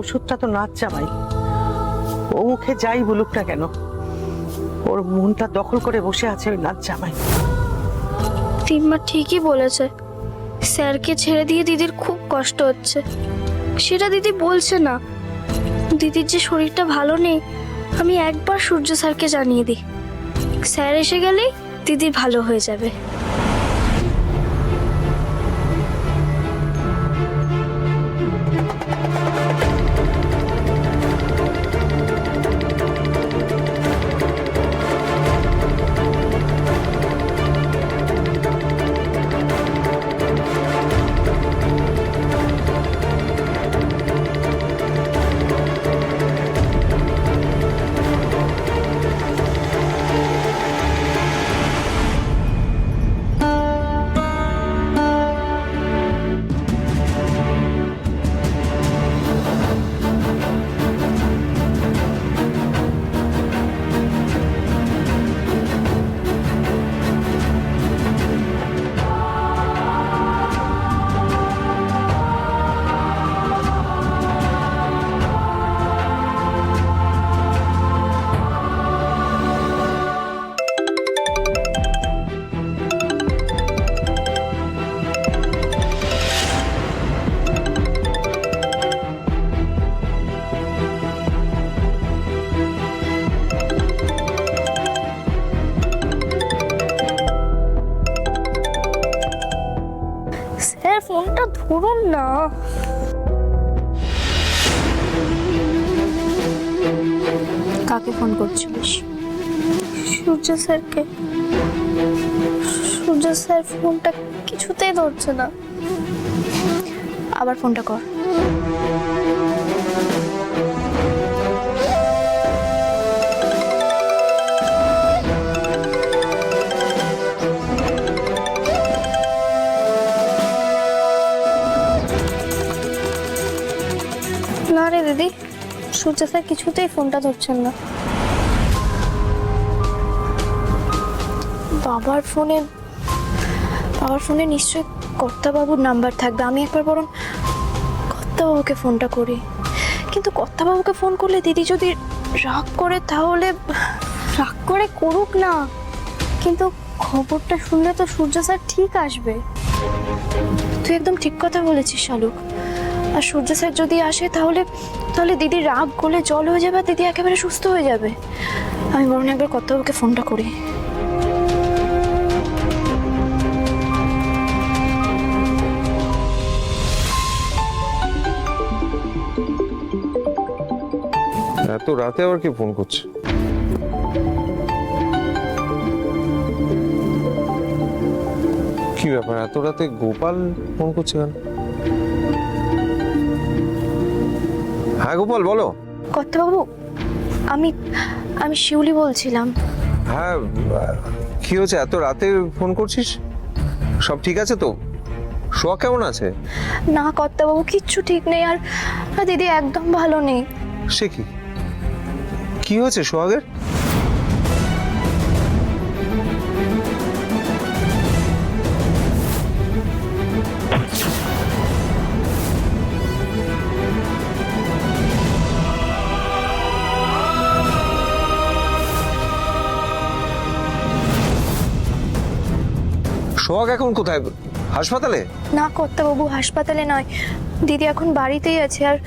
ওষুধটা তো নাচ জামাই, ও মুখে যাই বলুক না কেন, ওর মনটা দখল করে বসে আছে ওই নাচ জামাই। তিনমা ঠিকই বলেছে, স্যারকে ছেড়ে দিয়ে দিদির খুব কষ্ট হচ্ছে। সেটা দিদি বলছে না। দিদির যে শরীরটা ভালো নেই, আমি একবার সূর্য স্যারকে জানিয়ে দিই। স্যার এসে গেলেই দিদির ভালো হয়ে যাবে। স্যার ফোনটা ধরুন না। কাকে ফোন করছিলিস? সূর্য স্যারকে। সূর্য স্যার ফোনটা কিছুতেই ধরছে না। আবার ফোনটা কর। না রে দিদি, সূর্য স্যার কিছুতেই ফোনটা ধরছেন না। বাবার ফোনে নিশ্চয়ই কর্তাবাবুর নাম্বার থাকবে। আমি একবার বরং কর্তাবাবুকে ফোনটা করি। কিন্তু কর্তাবাবুকে ফোন করলে দিদি যদি রাগ করে তাহলে। রাগ করে করুক না, কিন্তু খবরটা শুনলে তো সূর্য স্যার ঠিক আসবে। তুই একদম ঠিক কথা বলেছিস শালুক। আর সূর্য স্যার যদি আসে তাহলে দিদির রাগ গলে জল হয়ে যাবে, আর দিদি একেবারে সুস্থ হয়ে যাবে। আমি বরং একবার কর্তাবাবুকে ফোনটা করি। এত রাতে আবার কি ফোন করছে? কি ব্যাপার, এত রাতে গোপাল ফোন করছে কেন? হ্যাঁ গোপাল বলো। কর্তাবাবু, আমি শিউলি বলছিলাম। হ্যাঁ, কি হয়েছে এত রাতে ফোন করছিস? সব ঠিক আছে তো? সোয়া কেমন আছে? না কর্তাবাবু, কিচ্ছু ঠিক নেই। আর দিদি একদম ভালো নেই। সে কি, কি হয়েছে সোহাগের? সোহাগ এখন কোথায়? হাসপাতালে? না কর্তাবাবু, হাসপাতালে নয়। দিদি এখন বাড়িতেই আছে, আর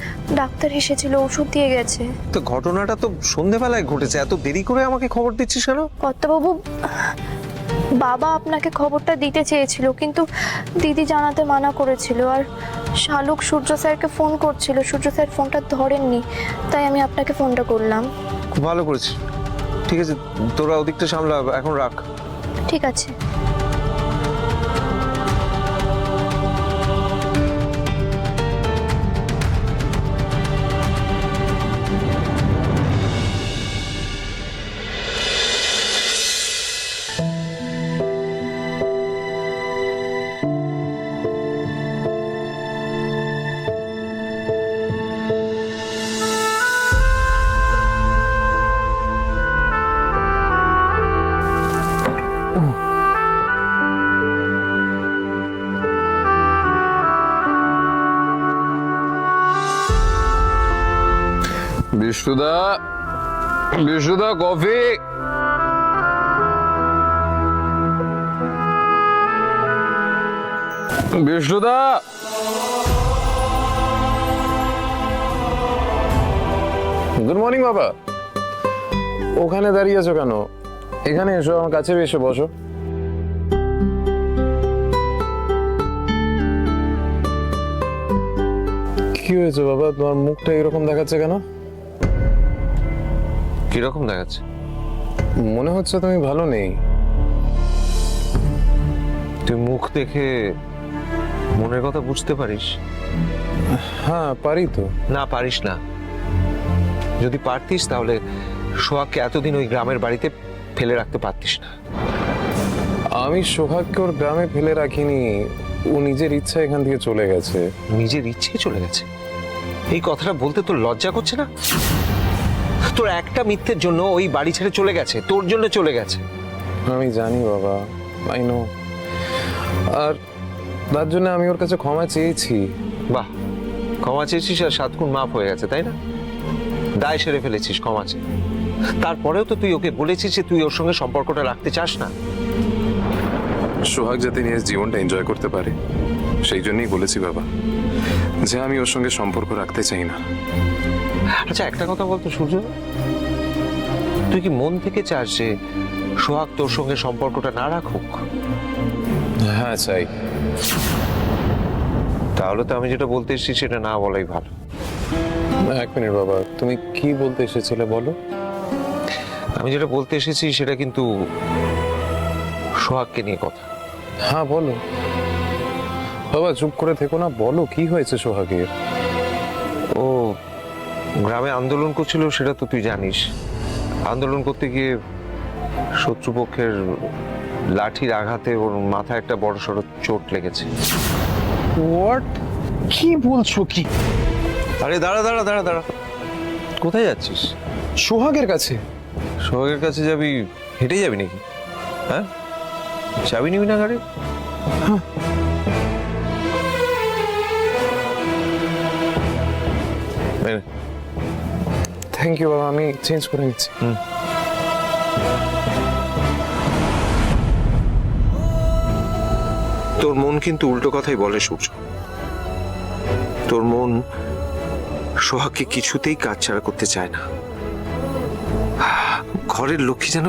ডাক্তার এসেছিল, ওষুধ দিয়ে গেছে। তো ঘটনাটা তো সন্ধেবেলায় ঘটেছে, এত দেরি করে আমাকে খবর দিচ্ছিস কেন? কর্তাবাবু, বাবা আপনাকে খবরটা দিতে চেয়েছিল, কিন্তু দিদি জানাতে মানা করেছিল। আর শালুক সূর্য স্যারকে ফোন করছিল, সূর্য স্যার ফোনটা ধরেননি, তাই আমি আপনাকে ফোনটা করলাম। খুব ভালো করেছিস। ঠিক আছে, তোরা ওদিকটা সামলা, এখন রাখ। ঠিক আছে। বিষ্ণুদা, বিষ্ণুদা কফি। বিষ্ণুদা, গুড মর্নিং বাবা। ওখানে দাঁড়িয়ে আছো কেন? এখানে এসো, আমার কাছে এসে বসো। কি হয়েছে বাবা, তোমার মুখটা এরকম দেখাচ্ছে কেন? কিরকম দেখাচ্ছে? মনে হচ্ছে তুমি ভালো নেই। তুই মুখ দেখে মনের কথা বুঝতে পারিস? হ্যাঁ পারি তো। না পারিস না। যদি পারতিস তাহলে সোহাগকে এতদিন ওই গ্রামের বাড়িতে ফেলে রাখতে পারতিস না। আমি সোহাগকে ওর গ্রামে ফেলে রাখিনি, ও নিজের ইচ্ছা এখান থেকে চলে গেছে। নিজের ইচ্ছে চলে গেছে? এই কথাটা বলতে তোর লজ্জা করছে না? তোর একটা মিথ্যের জন্য ওই বাড়ি ছেড়ে চলে গেছে, তোর জন্য চলে গেছে। আমি জানি বাবা, আই নো। আর তার জন্য আমি ওর কাছে ক্ষমা চেয়েছি। বাহ, ক্ষমা চেয়েছিস আর 7 গুণ মাফ হয়ে গেছে, তাই না? দায় সেরে ফেলেছিস ক্ষমা চেয়ে। তারপরেও তো তুই ওকে বলেছিস যে তুই ওর সঙ্গে সম্পর্কটা রাখতে চাস না। সোহাগ যাতে নিজের জীবনটা এনজয় করতে পারে সেই জন্যই বলেছি বাবা, যে আমি ওর সঙ্গে সম্পর্ক রাখতে চাই না। আচ্ছা একটা কথা বলতো সূর্য, তুই কি মন থেকে চাস যে সোহাগ তোর সঙ্গে সম্পর্কটা না রাখুক? হ্যাঁ চাই। তাহলে তো আমি যেটা বলতে এসেছি সেটা না বলাই ভালো। এক মিনিট বাবা, তুমি কি বলতে এসেছিলে বলো। আমি যেটা বলতে এসেছি সেটা কিন্তু সোহাগকে নিয়ে কথা। হ্যাঁ বলো বাবা, চুপ করে থেকো না, বলো কি হয়েছে সোহাগের। ও গ্রামে আন্দোলন করছিল, সেটা তো তুই জানিস। আন্দোলন করতে গিয়ে শত্রুপক্ষের লাঠির আঘাতে ওর মাথায় একটা বড়সড় চোট লেগেছে। হোয়াট? কি বলছো কি? আরে দাঁড়া দাঁড়া দাঁড়া দাঁড়া, কোথায় যাচ্ছিস? সোহাগের কাছে? সোহাগের কাছে যাবি? হেঁটে যাবি নাকি? হ্যাঁ, চাবি নিবি না গাড়ি? থ্যাংক ইউ বাবা, আমি চেঞ্জ করে নিচ্ছি। তোর মন কিন্তু উল্টো কথাই বলে সূর্য। তোর মন সোহাগকে কিছুতেই কাজ ছাড়া করতে চায় না। ঘরের লক্ষ্মী যেন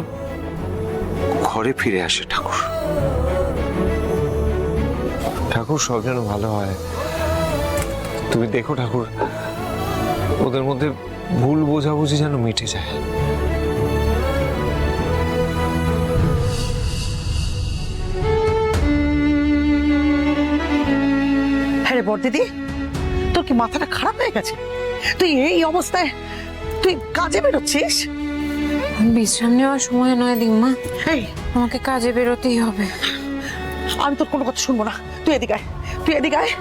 ঘরে ফিরে আসে। ঠাকুর ঠাকুর সব যেন ভালো হয়। তুমি দেখো ঠাকুর, ওদের মধ্যে ভুল বোঝাবুঝি যেন মিটে যায়। হ্যাঁ রে বড়দিদি, তোর কি মাথাটা খারাপ হয়ে গেছে? তুই এই অবস্থায় তুই কাজে বেরোচ্ছিস? বিশ্রাম নেওয়ার সময় নয় দিম্মা, এই আমাকে কাজে বেরোতেই হবে। আমি তোর কোনো কথা শুনবো না। তুই এদিকে আয়, তুই এদিকে আয়,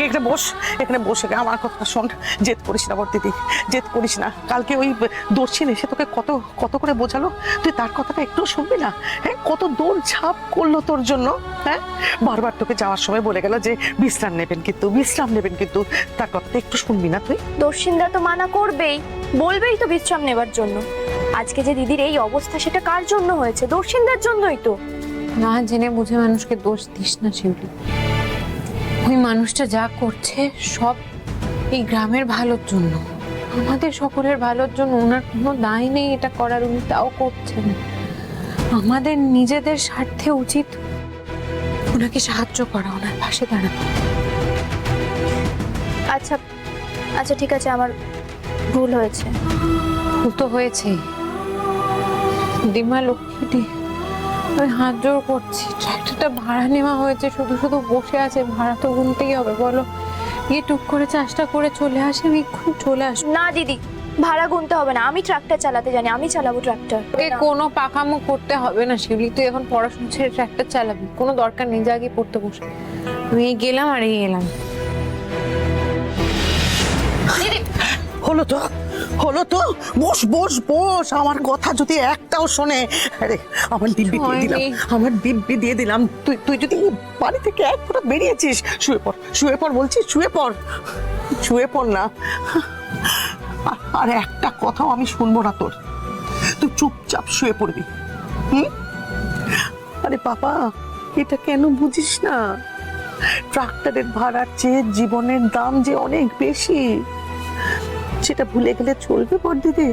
এখানে বস, এখানে বসে আমার কথা শোন। জেদ করিস না বড়দিদি, জেদ করিস না। কালকে ওই দর্শিন এসে তোকে কত কত করে বোঝালো, তুই তার কথাটা একটু শুনবি না? হ্যাঁ, কত দৌড় ঝাঁপ করলো তোর জন্য। হ্যাঁ, বারবার তোকে যাওয়ার সময় বলে গেল যে বিশ্রাম নেবেন, কিন্তু বিশ্রাম নেবেন, কিন্তু তার কথাটা একটু শুনবি না তুই? দর্শিনদা তো মানা করবেই, বলবেই তো বিশ্রাম নেবার জন্য। আজকে যে দিদির এই অবস্থা সেটা কার জন্য হয়েছে? দর্শিনদার জন্যই তো। না জেনে বুঝে মানুষকে দোষ দিস না শিউলি। ওই মানুষটা যা করছে সব এই গ্রামের ভালোর জন্য, আমাদের সকলের ভালোর জন্য। ওনার কোনো দায় নেই এটা করার, উনি তাও করছেন। আমাদের নিজেদের স্বার্থে উচিত ওনাকে সাহায্য করা, ওনার পাশে দাঁড়ানো। আচ্ছা আচ্ছা ঠিক আছে, আমার ভুল হয়েছে। ভুল তো হয়েছেই দিমা, লক্ষ্মীটি আমি হাত জোড় করছি। ট্রাক্টরটা ভাড়া নেওয়া হয়েছে, শুধু শুধু বসে আছে, ভাড়া তো গুনতেই হবে। বলো, গিয়ে টুক করে চাষটা করে চলে আসে, আমি এক্ষুনি চলে আসবো। না দিদি, ভাড়া গুনতে হবে না, আমি ট্রাক্টর চালাতে জানি, আমি চালাবো ট্রাক্টর। তোকে কোনো পাকামো করতে হবে না শিউলি, তুই এখন পড়াশোনা ছেড়ে ট্রাক্টর চালাবি, কোনো দরকার নেই। যা গিয়ে পড়তে বসে, আমি এই গেলাম আর এই এলাম। হলো তো, হলো তো, বস বস বস। আমার কথা যদি একটাও শোনে, আরে আমার দিব্যি দিয়ে দিলাম, আমার দিব্যি দিয়ে দিলাম। তুই তুই যদি বাড়ি থেকে এক ফোঁটা বেরিয়েছিস, শুয়ে পড়, শুয়ে পড় বলছি, শুয়ে পড়, শুয়ে পড় না। আর একটা কথাও আমি শুনবো না তোর। তুই চুপচাপ শুয়ে পড়বি। আরে বাবা, এটা কেন বুঝিস না? ট্রাক্টরের ভাড়ার চেয়ে জীবনের দাম যে অনেক বেশি, সেটা ভুলে গেলে চলবে বড়দিদি?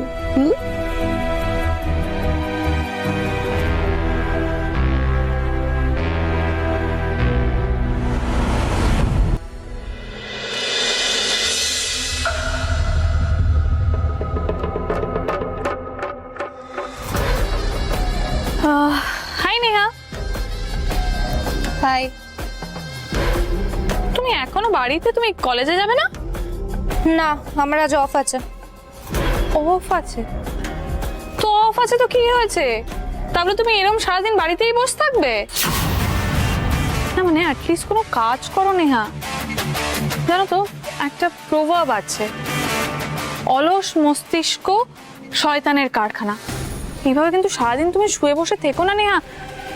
হাই নেহা। হাই। তুমি এখনো বাড়িতে? তুমি কলেজে যাবে না? না, আমার আজ অফ আছে। অফ আছে তো? অফ আছে তো কি হয়েছে? তাহলে তুমি এরকম সারাদিন বাড়িতেই বসে থাকবে? না মানে অ্যাটলিস্ট কোনো কাজ করো নেহা। জানো তো একটা প্রভাব আছে, অলস মস্তিষ্ক শয়তানের কারখানা। এইভাবে কিন্তু সারাদিন তুমি শুয়ে বসে থেকো না নেহা।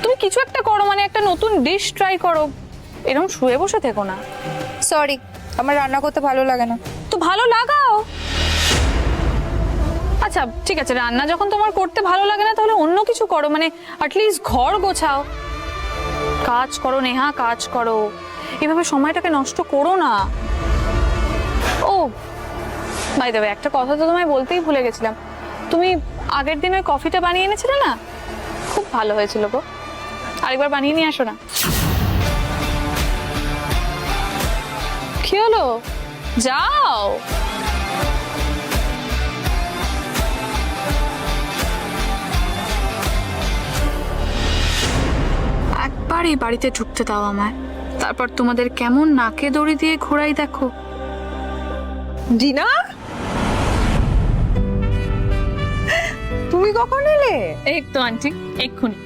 তুমি কিছু একটা করো, মানে একটা নতুন ডিশ ট্রাই করো, এরকম শুয়ে বসে থেকো না। সরি, আমার রান্না করতে ভালো লাগে না। তো ভালো লাগাও। আচ্ছা ঠিক আছে, রান্না যখন তোমার করতে ভালো লাগে না তাহলে অন্য কিছু করো, মানে অ্যাটলিস্ট ঘর গোছাও, কাজ করো নেহা, কাজ করো। এভাবে সময়টাকে নষ্ট করো না। ও বাই দ্য ওয়ে, একটা কথা তো তোমায় বলতেই ভুলে গেছিলাম। তুমি আগের দিন ওই কফিটা বানিয়ে এনেছিলে না, খুব ভালো হয়েছিল গো। আরেকবার বানিয়ে নিয়ে আসো না। কি হলো? যাও। একবার এই বাড়িতে ঢুকতে দাও আমায়, তারপর তোমাদের কেমন নাকে দড়ি দিয়ে ঘোরাই দেখো। ডিনা, তুমি কখন এলে? এই তো আন্টি, এক্ষুনি।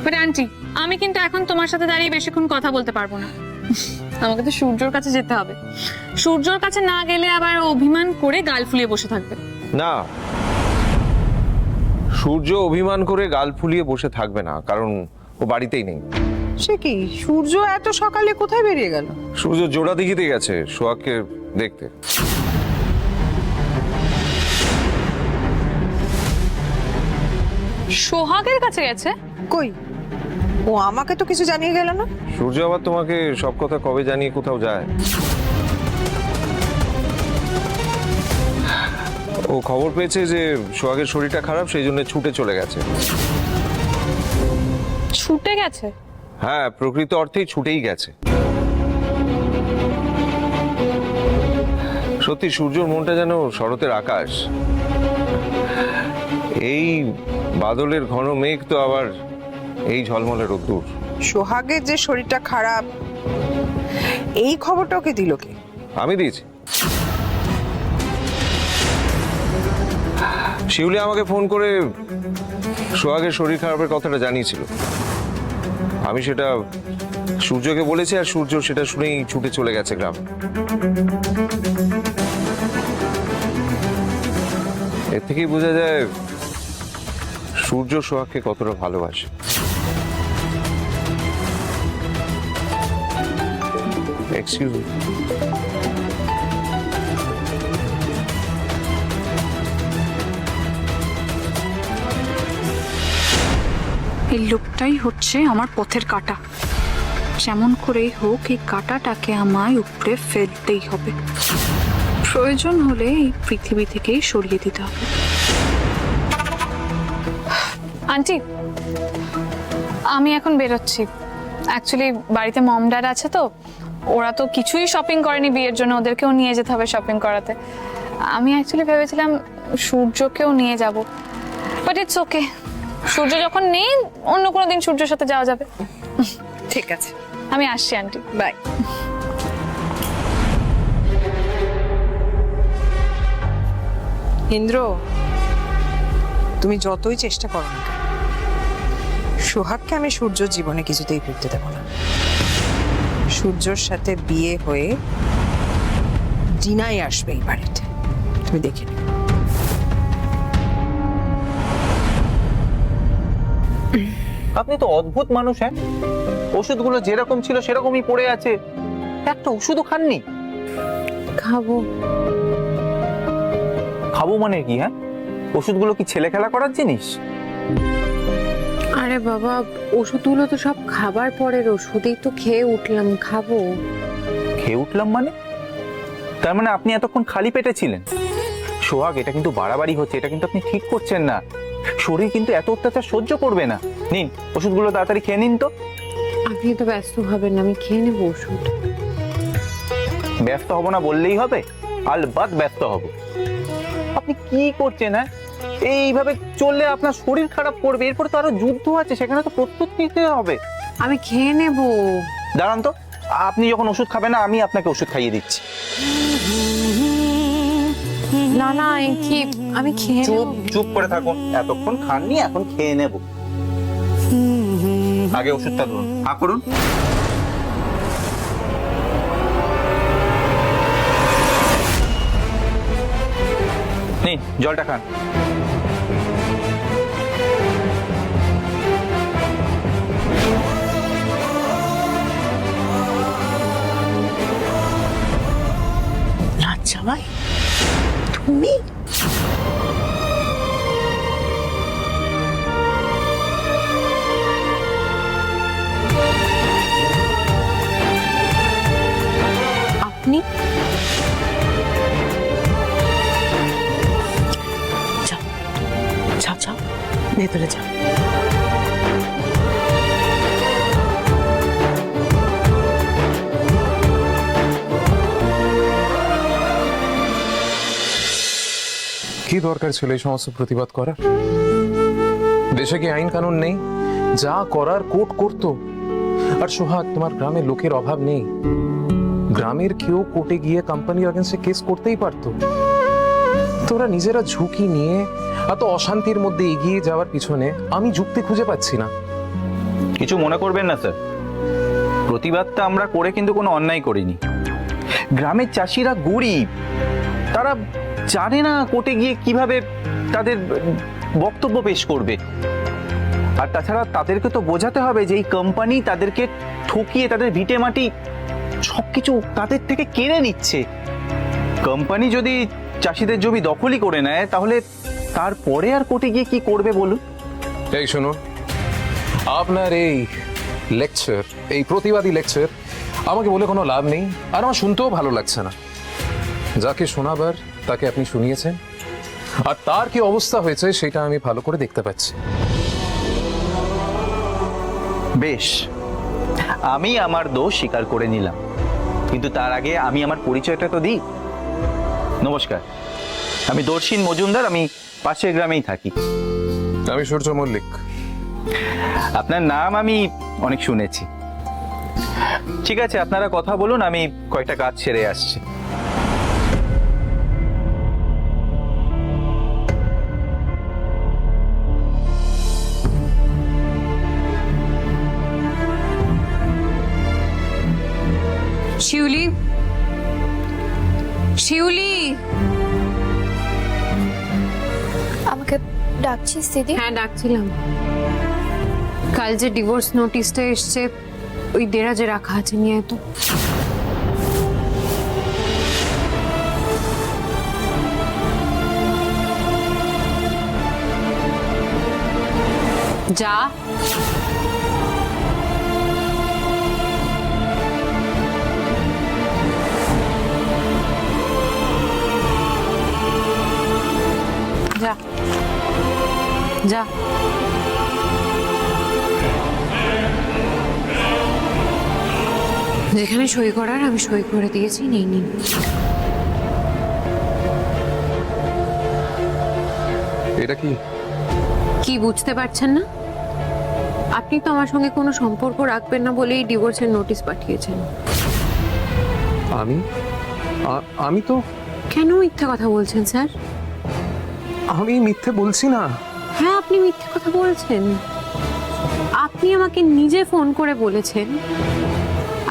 বাট আন্টি, আমি কিন্তু এখন তোমার সাথে দাঁড়িয়ে বেশিক্ষণ কথা বলতে পারবো না। আমাকে তো সূর্যর কাছে যেতে হবে। সূর্যর কাছে না গেলে আবার অভিমান করে গাল ফুলিয়ে বসে থাকবে। না, সূর্য অভিমান করে গাল ফুলিয়ে বসে থাকবে না, কারণ ও বাড়িতেই নেই। সে কি, সূর্য এত সকালে কোথায় বেরিয়ে গেল? সূর্য জোড়া দিঘিতে গেছে সোহাগকে দেখতে। সোহাগের কাছে গেছে? কই, ও আমাকে তো কিছু জানিয়ে গেল না। সূর্য আবার তোমাকে সব কথা কবে জানিয়ে কোথাও যায়? ও খবর পেয়েছে যে সোহাগের শরীরটা খারাপ, সেই জন্য ছুটে চলে গেছে। ছুটে গেছে? হ্যাঁ, প্রকৃত অর্থেই ছুটেই গেছে। সত্যি সূর্যর মনটা যেন শরতের আকাশ। এই বাদলের ঘন মেঘ তো আবার এই ঝলমলে রোদ্দুর। সোহাগের যে শরীরটা খারাপ, এই খবরটা ওকে দিল কে? আমি দিয়েছি। শিউলি আমাকে ফোন করে সোহাগের শরীর খারাপের কথাটা জানিয়েছিল। আমি সেটা সূর্যকে বলেছি, আর সূর্য সেটা শুনেই ছুটে চলে গেছে গ্রাম। এর থেকেই বোঝা যায় সূর্য সোহাগকে কতটা ভালোবাসে। Excuse me. এই লোকটাই হচ্ছে আমার পথের কাঁটা। যেমন করেই হোক এই কাঁটাটাকে আমায় উপড়ে ফেলতেই হবে। প্রয়োজন হলে এই পৃথিবী থেকেই সরিয়ে দিতে হবে। আন্টি, আমি এখন বেরোচ্ছি। অ্যাকচুয়ালি বাড়িতে মম ড্যাড আছে তো, ওরা তো কিছুই শপিং করেনি বিয়ের জন্য, ওদেরকেও নিয়ে যেতে হবে শপিং করাতে। আমি অ্যাকচুয়ালি ভেবেছিলাম সূর্যকেও নিয়ে যাব, বাট ইটস ওকে। সূর্য যখন নেই, অন্য কোনো দিন সূর্যের সাথে যাওয়া যাবে। ঠিক আছে, আমি আসছি আন্টি, বাই। ইন্দ্র, তুমি যতই চেষ্টা করো না কেন, সোহাগকে আমি সূর্যর জীবনে কিছুতেই ফিরতে দেব না। সূর্যর সাথে বিয়ে হয়ে ডিনাই আসবে এই বাড়িতে, তুমি দেখে নিও। আপনি তো অদ্ভুত মানুষ। হ্যাঁ, ওষুধগুলো যেরকম ছিল সেরকমই পড়ে আছে, একটা ওষুধও খাননি? খাবো। খাবো মানে কি? হ্যাঁ, ওষুধগুলো কি ছেলে খেলা করার জিনিস? আরে বাবা, ওষুধগুলো তো সব খাবার পরের ওষুধই তো খেয়ে উঠলাম, খাবো। খেয়ে উঠলাম মানে? তার মানে আপনি এতক্ষণ খালি পেটে ছিলেন? সোহাগ, এটা কিন্তু বাড়াবাড়ি হচ্ছে, এটা কিন্তু আপনি ঠিক করছেন না। শরীর কিন্তু এত অত্যাচার সহ্য করবে না। নিন ওষুধগুলো তাড়াতাড়ি খেয়ে নিন তো। আপনি তো ব্যস্ত হবেন না, আমি খেয়ে নেবো ওষুধ। ব্যস্ত হব না বললেই হবে? আলবাত ব্যস্ত হব। আপনি কি করছেন? হ্যাঁ, এইভাবে চললে আপনার শরীর খারাপ করবে। এরপরে তো আরো যুদ্ধ আছে, সেখানে তো প্রস্তুত নিতে হবে। আমি খেয়ে নেবো। দাঁড়ান তো, আপনি যখন ওষুধ খাবেন না, আমি আপনাকে ওষুধ খাইয়ে দিচ্ছি। না না, কি আমি খেয়ে চুপ নেবো। চুপ করে থাকুন, এতক্ষণ খাননি, এখন খেয়ে নেব। আগে ওষুধটা ধরুন, হা করুন। নিন জলটা খান। রাজা ভাই, তুমি? আপনি? যাও যাও যাও, ভেতরে যাও। কি দরকার ছিল এই সমস্ত প্রতিবাদ করার? দেশে কি আইন কানুন নেই? যা করার কোর্ট করতো। আর সোহাগ, তোমার গ্রামে লোকের অভাব নেই। গ্রামের কেউ কোর্টে গিয়ে কোম্পানির এগেন্সে কেস করতেই পারতো। তোরা নিজেরা ঝুঁকি নিয়ে এত অশান্তির মধ্যে এগিয়ে যাওয়ার পিছনে আমি যুক্তি খুঁজে পাচ্ছি না। কিছু মনে করবেন না স্যার, প্রতিবাদটা আমরা করে কিন্তু কোনো অন্যায় করিনি। গ্রামের চাষিরা গরিব, তারা জানে না কোর্টে গিয়ে কিভাবে তাদের বক্তব্য পেশ করবে। আর তাছাড়া তাদেরকে তো বোঝাতে হবে যে এই কোম্পানি তাদেরকে ঠকিয়ে তাদের ভিটে মাটি সবকিছু তাদের থেকে কেড়ে নিচ্ছে। কোম্পানি যদি চাষিদের জমি দখলই করে নেয়, তাহলে তারপরে আর কোর্টে গিয়ে কি করবে বলুন? এই শোনো, আপনার এই লেকচার, এই প্রতিবাদী লেকচার আমাকে বলে কোনো লাভ নেই, আর আমার শুনতেও ভালো লাগছে না। যাকে শোনাবার তাকে আপনি শুনিয়েছেন, আর তার কি অবস্থা হয়েছে সেটা আমি ভালো করে দেখতে পাচ্ছি। বেশ, আমি আমার দোষ স্বীকার করে নিলাম, কিন্তু তার আগে আমি আমার পরিচয়টা তো দিই। নমস্কার, আমি দর্শিন মজুমদার, আমি পাশের গ্রামেই থাকি। আমি সূর্য মল্লিক। আপনার নাম আমি অনেক শুনেছি। ঠিক আছে, আপনারা কথা বলুন, আমি কয়েকটা কাজ সেরে আসছি। শিউলি, শিউলি। আমাকে ডাকছিস দিদি? হ্যাঁ, ডাকছিলাম। কাল যে ডিভোর্স নোটিশটা এসছে, ওই দেরাজে রাখা আছে, নিয়ে তো। যা। যা যা। যেখানে সই করার আমি সই করে দিয়েছি, নিয়ে নিন। এটা কি? কি বুঝতে পারছেন না? আপনি তো আমার সঙ্গে কোনো সম্পর্ক রাখবেন না বলেই ডিভোর্সের নোটিশ পাঠিয়েছেন। আমি তো। কেন মিথ্যে কথা বলছেন স্যার? আমি মিথ্যে বলছি না। হ্যাঁ, আপনি মিথ্যে কথা বলছেন। আপনি আমাকে নিজে ফোন করে বলেছেন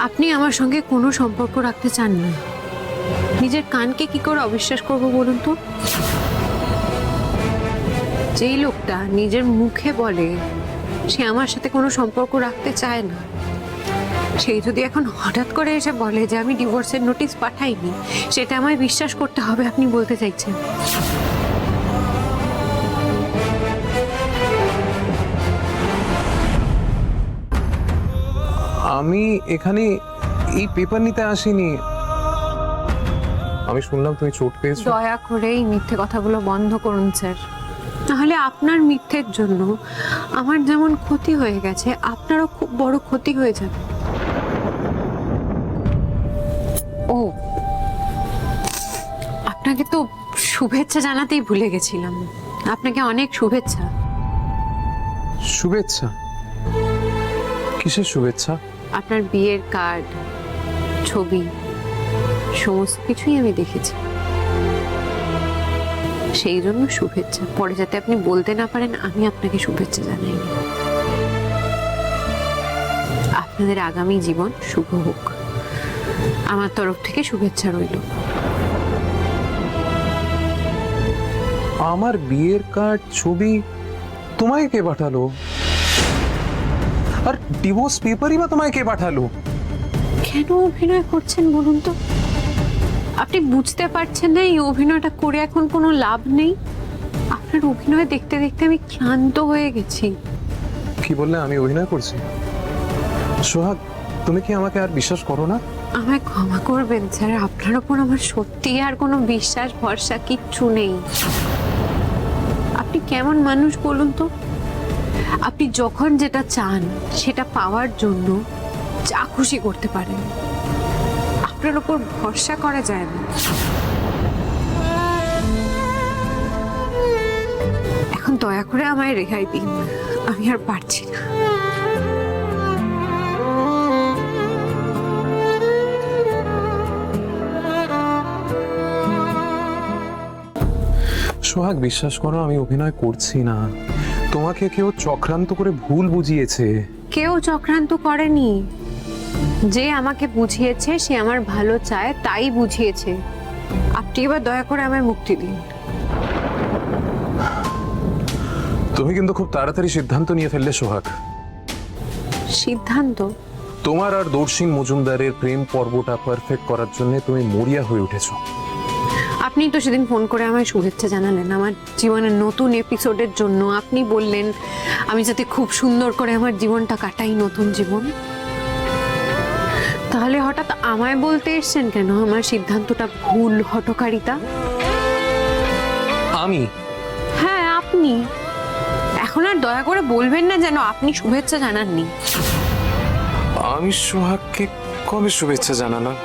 আপনি আমার সঙ্গে কোনো সম্পর্ক রাখতে চান না। নিজের কানকে কি করে অবিশ্বাস করব বলুন তো? যেই লোকটা নিজের মুখে বলে সে আমার সাথে কোনো সম্পর্ক রাখতে চায় না, সেই যদি এখন হঠাৎ করে এসে বলে যে আমি ডিভোর্সের নোটিশ পাঠাইনি, সেটা আমায় বিশ্বাস করতে হবে আপনি বলতে চাইছেন? আমি এখানে এই পেপার নিতে আসিনি। আমি শুনলাম তুমি চোট পেয়েছো। দয়া করে এই মিথ্যে কথাগুলো বন্ধ করুন স্যার, তাহলে আপনার মিথ্যের জন্য আমার যেমন ক্ষতি হয়ে গেছে আপনারও খুব বড় ক্ষতি হয়ে যাবে। ও, আপনাকে তো শুভেচ্ছা জানাতেই ভুলে গেছিলাম। আপনাকে অনেক শুভেচ্ছা। শুভেচ্ছা? কিসের শুভেচ্ছা? আপনার বিয়ের কার্ড, ছবি, সমস্ত কিছুই আমি দেখেছি, সেই জন্য শুভেচ্ছা। পরে যাতে আপনি বলতে না পারেন আমি আপনাকে শুভেচ্ছা জানাই। আপনাদের আগামী জীবন শুভ হোক, আমার তরফ থেকে শুভেচ্ছা রইল। আমার বিয়ের কার্ড, ছবি তোমায় কে পাঠালো? আর ডিভোর্স পেপারই বা তোমায় কে পাঠালো? কেন অভিনয় করছেন বলুন তো? আপনি বুঝতে পারছেন না এই অভিনয়টা করে এখন কোনো লাভ নেই? আপনার অভিনয় দেখতে দেখতে আমি ক্লান্ত হয়ে গেছি। কি বললে আমি অভিনয় করছি? সোহাগ, তুমি কি আমাকে আর বিশ্বাস করো না? আমায় ক্ষমা করবেন স্যার, আপনার ওপর আমার সত্যি আর কোনো বিশ্বাস ভরসা কিচ্ছু নেই। আপনি কেমন মানুষ বলুন তো? আপনি যখন যেটা চান সেটা পাওয়ার জন্য যা খুশি করতে পারেন, আপনার ওপর ভরসা করা যায় না। এখন দয়া করে আমায় রেহাই দিন, আমি আর পারছি না। সোহাগ, বিশ্বাস করো আমি অভিনয় করছি না। তোমাকে কেউ চক্রান্ত করে ভুল বুঝিয়েছে। কেউ চক্রান্ত করেনি, যে আমাকে বুঝিয়েছে সে আমার ভালো চায় তাই বুঝিয়েছে। আপনি এবার দয়া করে আমায় মুক্তি দিন। তুমি কিন্তু খুব তাড়াতাড়ি সিদ্ধান্ত নিয়ে ফেললে সোহাগ। সিদ্ধান্ত? তোমার আর দর্শিন মজুমদারের প্রেম পর্বটা পারফেক্ট করার জন্য তুমি মরিয়া হয়ে উঠেছো। আপনি তো সেদিন ফোন করে আমায় শুভেচ্ছা জানালেন আমার জীবনের নতুন এপিসোডের জন্য। আপনি বললেন আমি যাতে খুব সুন্দর করে আমার জীবনটা কাটাই, নতুন জীবন। তাহলে হঠাৎ আমায় বলতে এসছেন কেন আমার সিদ্ধান্তটা ভুল, হঠকারিতা? আমি? হ্যাঁ আপনি। এখন আর দয়া করে বলবেন না যেন আপনি শুভেচ্ছা জানাননি। আমি সোহাগকে কবে শুভেচ্ছা জানালাম?